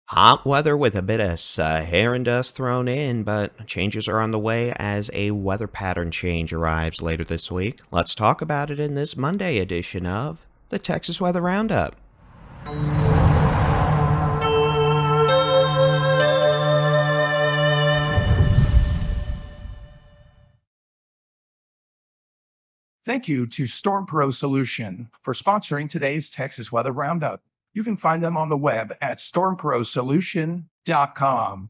Hot weather with a bit of Saharan dust thrown in, but changes are on the way as a weather pattern change arrives later this week. Let's talk about it in this Monday edition of the Texas Weather Roundup. Thank you to Storm Pro Solution for sponsoring today's Texas Weather Roundup. You can find them on the web at stormprosolution.com.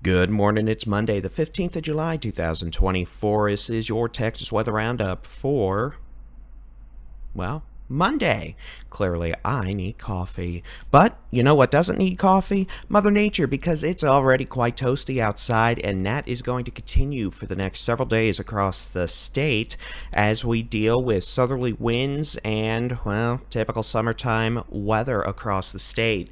Good morning, it's Monday, the 15th of July, 2024. This is your Texas Weather Roundup for, well, Monday. Clearly, I need coffee. But you know what doesn't need coffee? Mother Nature, because it's already quite toasty outside, and that is going to continue for the next several days across the state as we deal with southerly winds and, well, typical summertime weather across the state.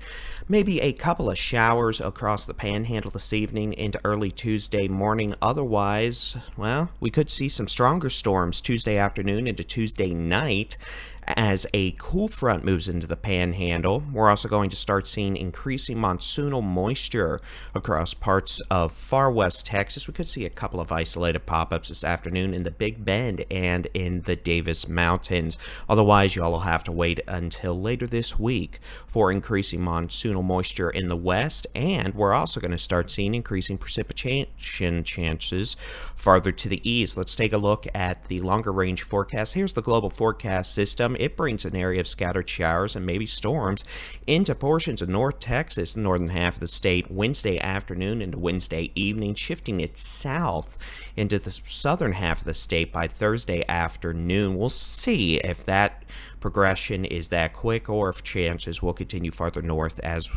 Maybe a couple of showers across the Panhandle this evening into early Tuesday morning. Otherwise, well, we could see some stronger storms Tuesday afternoon into Tuesday night as a cool front moves into the Panhandle. We're also going to start seeing increasing monsoonal moisture across parts of far west Texas. We could see a couple of isolated pop-ups this afternoon in the Big Bend and in the Davis Mountains. Otherwise, y'all will have to wait until later this week for increasing monsoonal moisture in the west, and we're also going to start seeing increasing precipitation chances farther to the east. Let's take a look at the longer range forecast. Here's the global forecast system. It brings an area of scattered showers and maybe storms into portions of North Texas, the northern half of the state, Wednesday afternoon into Wednesday evening, shifting it south into the southern half of the state by Thursday afternoon. We'll see if that progression is that quick or if chances will continue farther north as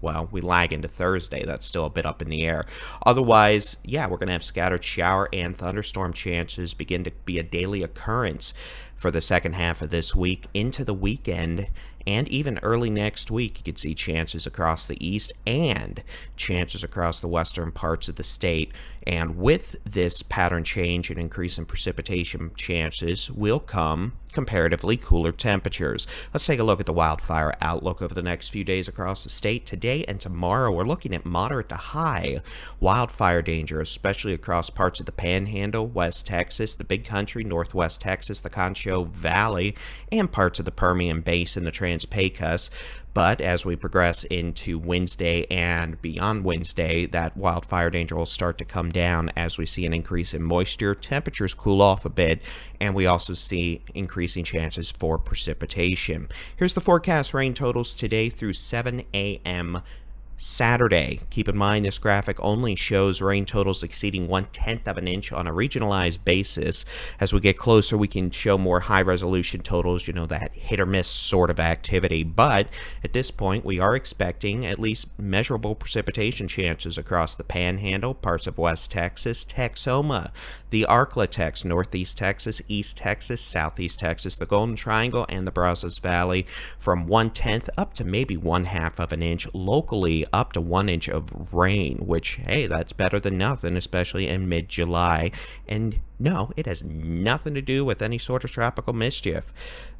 well, we lag into Thursday. That's still a bit up in the air. Otherwise, yeah, we're going to have scattered shower and thunderstorm chances begin to be a daily occurrence for the second half of this week into the weekend. And even early next week, you could see chances across the east and chances across the western parts of the state. And with this pattern change and increase in precipitation chances will come comparatively cooler temperatures. Let's take a look at the wildfire outlook over the next few days across the state. Today and tomorrow, we're looking at moderate to high wildfire danger, especially across parts of the Panhandle, West Texas, the Big Country, Northwest Texas, the Concho Valley, and parts of the Permian Basin, the Trans-Pecos. But as we progress into Wednesday and beyond Wednesday, that wildfire danger will start to come down as we see an increase in moisture. Temperatures cool off a bit, and we also see increasing chances for precipitation. Here's the forecast rain totals today through 7 a.m. Saturday. Keep in mind this graphic only shows rain totals exceeding 1/10 of an inch on a regionalized basis. As we get closer, we can show more high resolution totals, you know, that hit or miss sort of activity. But at this point, we are expecting at least measurable precipitation chances across the Panhandle, parts of West Texas, Texoma, the Arklatex, Northeast Texas, East Texas, Southeast Texas, the Golden Triangle, and the Brazos Valley from 1/10 up to maybe 1/2 of an inch locally, up to 1 inch of rain, which, hey, that's better than nothing, especially in mid-July. And no, it has nothing to do with any sort of tropical mischief.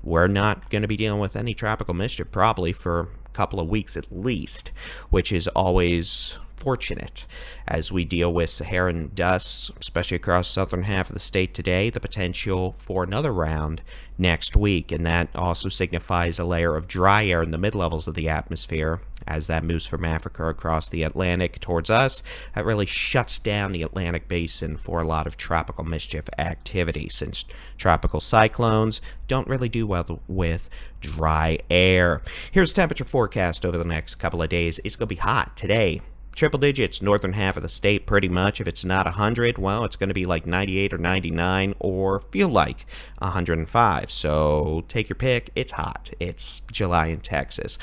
We're not going to be dealing with any tropical mischief probably for a couple of weeks at least, which is always fortunate as we deal with Saharan dust, especially across the southern half of the state today, the potential for another round next week, and that also signifies a layer of dry air in the mid-levels of the atmosphere as that moves from Africa across the Atlantic towards us. That really shuts down the Atlantic basin for a lot of tropical mischief activity, since tropical cyclones don't really do well with dry air. Here's the temperature forecast over the next couple of days. It's going to be hot today. Triple digits, northern half of the state pretty much. If it's not 100, well, it's going to be like 98 or 99 or feel like 105. So take your pick. It's hot. It's July in Texas.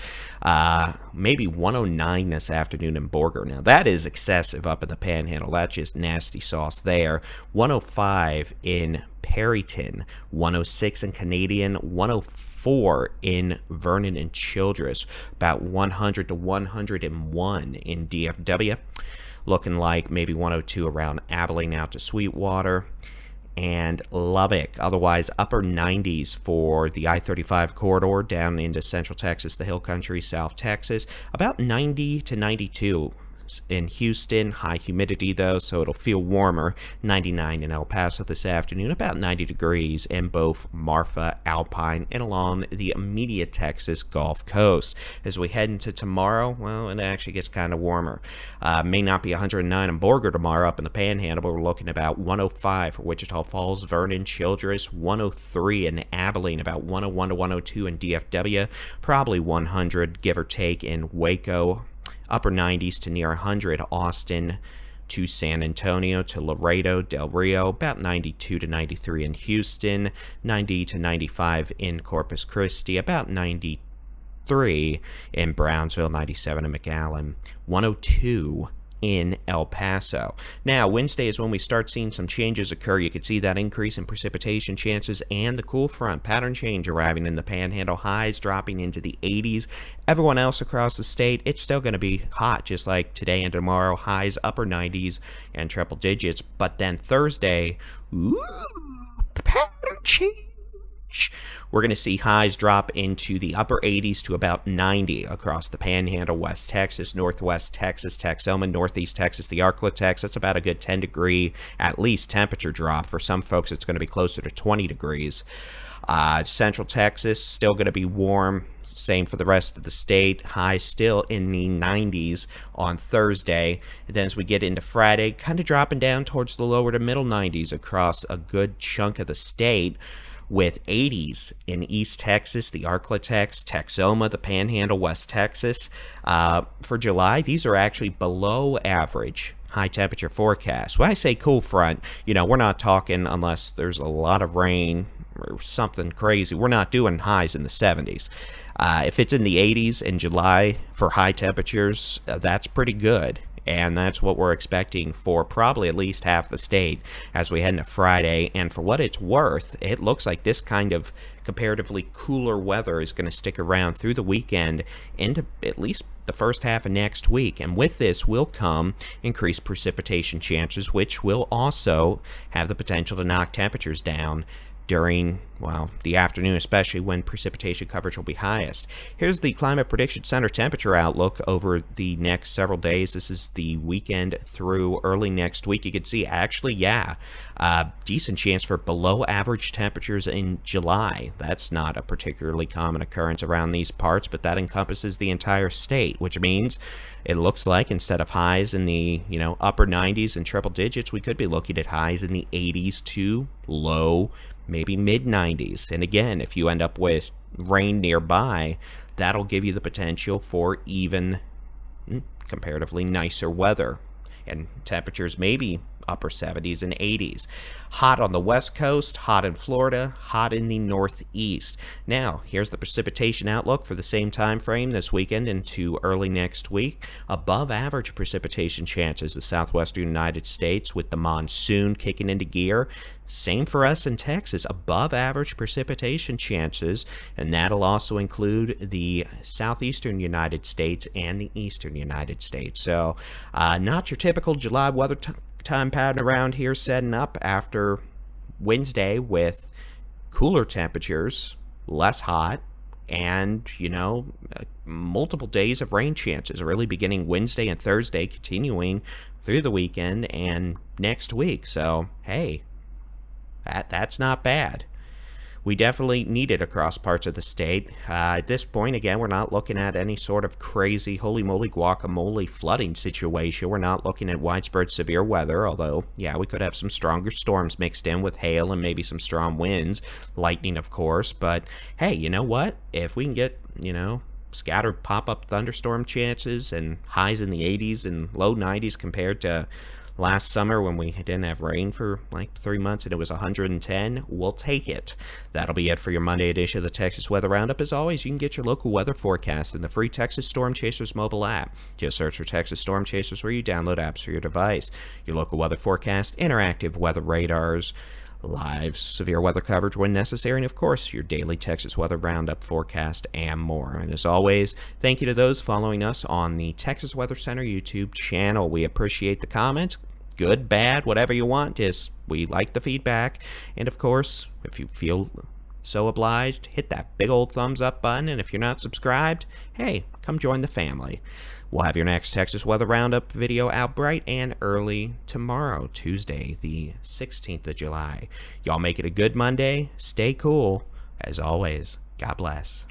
Maybe 109 this afternoon in Borger. Now, that is excessive up in the Panhandle. That's just nasty sauce there. 105 in Perryton, 106 in Canadian, 104 in Vernon and Childress, about 100 to 101 in DFW, looking like maybe 102 around Abilene out to Sweetwater, and Lubbock. Otherwise, upper 90s for the I-35 corridor down into central Texas, the Hill Country, South Texas. About 90 to 92 in Houston. High humidity, though, so it'll feel warmer. 99 in El Paso this afternoon. About 90 degrees in both Marfa, Alpine, and along the immediate Texas Gulf Coast. As we head into tomorrow, well, it actually gets kind of warmer. May not be 109 in Borger tomorrow up in the Panhandle, but we're looking about 105 for Wichita Falls, Vernon, Childress, 103 in Abilene, about 101 to 102 in DFW, probably 100, give or take, in Waco. Upper 90s to near 100, Austin to San Antonio to Laredo, Del Rio, about 92 to 93 in Houston, 90 to 95 in Corpus Christi, about 93 in Brownsville, 97 in McAllen, 102 in El Paso. Now, Wednesday is when we start seeing some changes occur. You could see that increase in precipitation chances and the cool front pattern change arriving in the Panhandle, highs dropping into the 80s. Everyone else across the state, it's still going to be hot, just like today and tomorrow. Highs upper 90s and triple digits. But then Thursday, pattern change. We're going to see highs drop into the upper 80s to about 90 across the Panhandle, West Texas, Northwest Texas, Texoma, Northeast Texas, the Arklatex. That's about a good 10-degree, at least, temperature drop. For some folks, it's going to be closer to 20 degrees. Central Texas, still going to be warm. Same for the rest of the state. High still in the 90s on Thursday. And then as we get into Friday, kind of dropping down towards the lower to middle 90s across a good chunk of the state, with 80s in East Texas, the Arklatex, Texoma, the Panhandle, West Texas. For July, these are actually below average high temperature forecast. When I say cool front, we're not talking, unless there's a lot of rain or something crazy, we're not doing highs in the 70s. If it's in the 80s in July for high temperatures, that's pretty good. And that's what we're expecting for probably at least half the state as we head into Friday. And for what it's worth, it looks like this kind of comparatively cooler weather is going to stick around through the weekend into at least the first half of next week. And with this will come increased precipitation chances, which will also have the potential to knock temperatures down during, well, the afternoon, especially when precipitation coverage will be highest. Here's the Climate Prediction Center temperature outlook over the next several days. This is the weekend through early next week. You can see, actually, decent chance for below average temperatures in July. That's not a particularly common occurrence around these parts, but that encompasses the entire state, which means it looks like instead of highs in the, upper 90s and triple digits, we could be looking at highs in the 80s to low, maybe mid-90s. And again, if you end up with rain nearby, that'll give you the potential for even comparatively nicer weather. And temperatures maybe upper 70s and 80s. Hot on the west coast, hot in Florida, hot in the northeast. Now, here's the precipitation outlook for the same time frame this weekend into early next week. Above average precipitation chances the southwestern United States with the monsoon kicking into gear. Same for us in Texas, above average precipitation chances, and that'll also include the southeastern United States and the eastern United States. So, not your typical July weather time pattern around here, setting up after Wednesday with cooler temperatures, less hot, and multiple days of rain chances, really beginning Wednesday and Thursday, continuing through the weekend and next week. So hey, that's not bad. We definitely need it across parts of the state. At this point, again, we're not looking at any sort of crazy holy moly guacamole flooding situation. We're not looking at widespread severe weather, although, yeah, we could have some stronger storms mixed in with hail and maybe some strong winds, lightning, of course. But hey, you know what? If we can get, scattered pop-up thunderstorm chances and highs in the 80s and low 90s compared to last summer when we didn't have rain for like 3 months and it was 110, we'll take it. That'll be it for your Monday edition of the Texas Weather Roundup. As always, you can get your local weather forecast in the free Texas Storm Chasers mobile app. Just search for Texas Storm Chasers where you download apps for your device. Your local weather forecast, interactive weather radars, live severe weather coverage when necessary, and of course your daily Texas Weather Roundup forecast and more. And as always, thank you to those following us on the Texas Weather Center YouTube channel. We appreciate the comments. good, bad, whatever you want. Just, we like the feedback. And of course, if you feel so obliged, hit that big old thumbs up button. And if you're not subscribed, hey, come join the family. We'll have your next Texas Weather Roundup video out bright and early tomorrow, Tuesday, the 16th of July. Y'all make it a good Monday. Stay cool. As always, God bless.